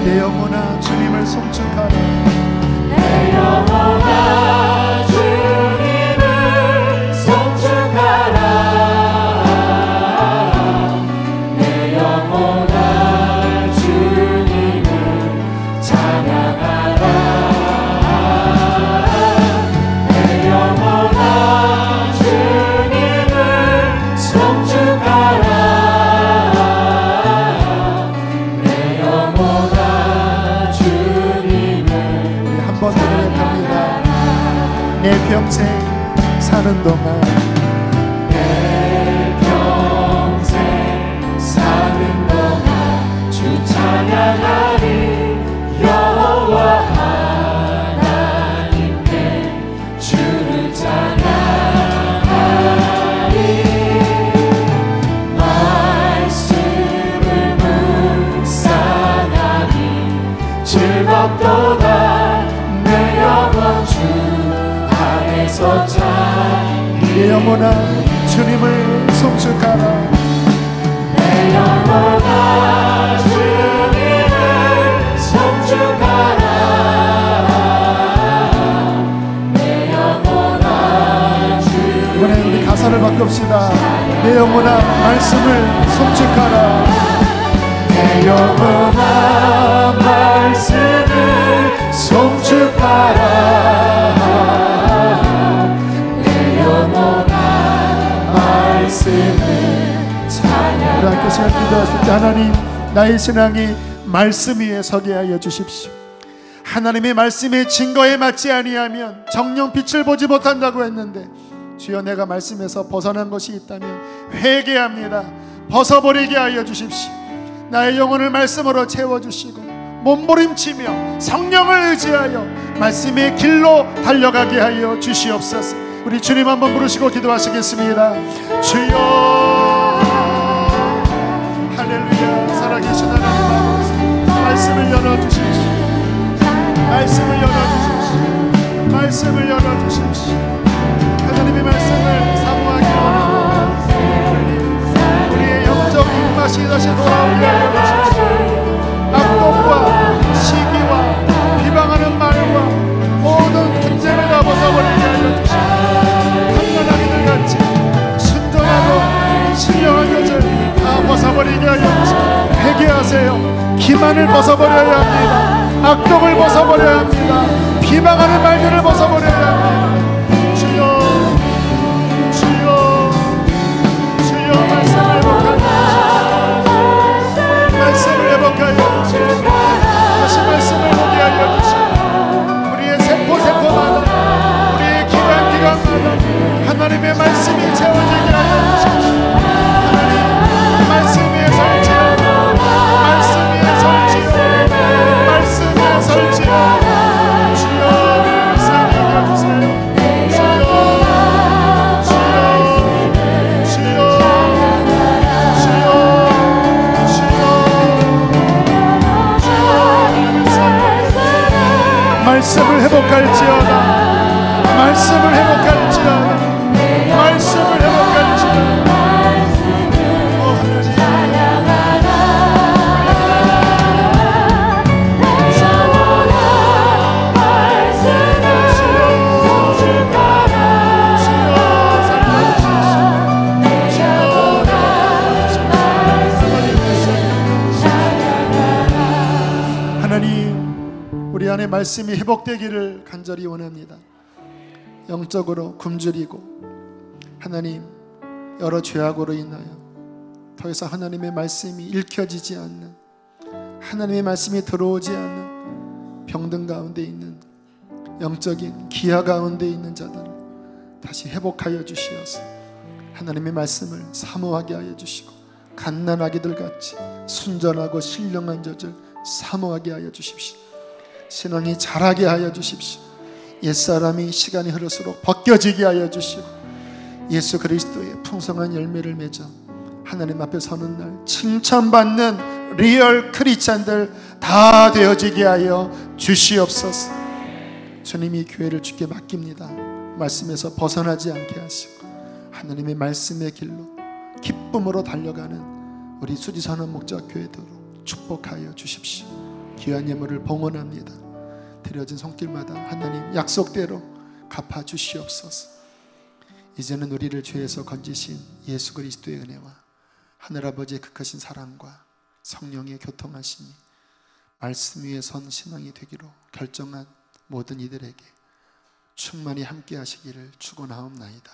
내 영혼아 주님을 송축하라. 내 영혼아 주님을 송축하라. 내 영혼아 주님을 찬양하라. 내 영혼아 주님을 송축하라. 내 평생 사는 동안, 내 평생 사는 동안 주 찬양하리. 여호와 하나님께 주를 찬양하리. 말씀을 묵상하니 즐겁도다. 내 영혼 주 안에서 내 영혼아 주님을 송축하라. 내 영혼아 주님을 송축하라. 내 영혼아 주님을 이번에 우리 가사를 바꿉시다. 내 영혼아 말씀을 송축하라. 내 영혼아 말씀을 송축하라. 우리 함께 시간 기도하실 때 하나님, 나의 신앙이 말씀 위에 서게 하여 주십시오. 하나님의 말씀의 증거에 맞지 아니하면 정녕 빛을 보지 못한다고 했는데, 주여 내가 말씀에서 벗어난 것이 있다면 회개합니다. 벗어버리게 하여 주십시오. 나의 영혼을 말씀으로 채워주시고 몸부림치며 성령을 의지하여 말씀의 길로 달려가게 하여 주시옵소서. 우리 주님 한번 부르시고 기도하시겠습니다. 주여, 할렐루야. 살아계신 하나님 아버지, 말씀을 열어주십시오. 말씀을 열어주십시오. 말씀을 열어주십시오. 하나님의 말씀을 사모하기 원하고 우리의 영적 입맛이 다시 돌아오게 하여 주십시오. 악독과 시기와 비방하는 말과 모든 분쟁을 다 벗어버리게 하여 주십시오. 같이 순전하고 신령한 것을 다 벗어버리게 하여 주시고 회개하세요. 기만을 벗어버려야 합니다. 악독을 벗어버려야 합니다. 비방하는 말들을 벗어버려야 합니다. 주여, 주여, 주여 말씀을 복하게 하십시오. 말씀을 회복할지어다. 말씀을 회복할지어다. 말씀을 회복할지어다. 우리 안에 말씀이 회복되기를 간절히 원합니다. 영적으로 굶주리고 하나님 여러 죄악으로 인하여 더 이상 하나님의 말씀이 읽혀지지 않는, 하나님의 말씀이 들어오지 않는 병든 가운데 있는, 영적인 기아 가운데 있는 자들을 다시 회복하여 주시어서 하나님의 말씀을 사모하게 하여 주시고 갓난아기들 같이 순전하고 신령한 젖을 사모하게 하여 주십시오. 신앙이 자라게 하여 주십시오. 옛사람이 시간이 흐를수록 벗겨지게 하여 주시고 예수 그리스도의 풍성한 열매를 맺어 하나님 앞에 서는 날 칭찬받는 리얼 크리스찬들 다 되어지게 하여 주시옵소서. 주님이 교회를 주께 맡깁니다. 말씀에서 벗어나지 않게 하시고 하나님의 말씀의 길로 기쁨으로 달려가는 우리 수지선언 목자교회도록 축복하여 주십시오. 귀한 예물을 봉헌합니다. 드려진 손길마다 하나님 약속대로 갚아주시옵소서. 이제는 우리를 죄에서 건지신 예수 그리스도의 은혜와 하늘아버지의 극하신 사랑과 성령의 교통하심이 말씀 위에 선 신앙이 되기로 결정한 모든 이들에게 충만히 함께 하시기를 축원하옵나이다.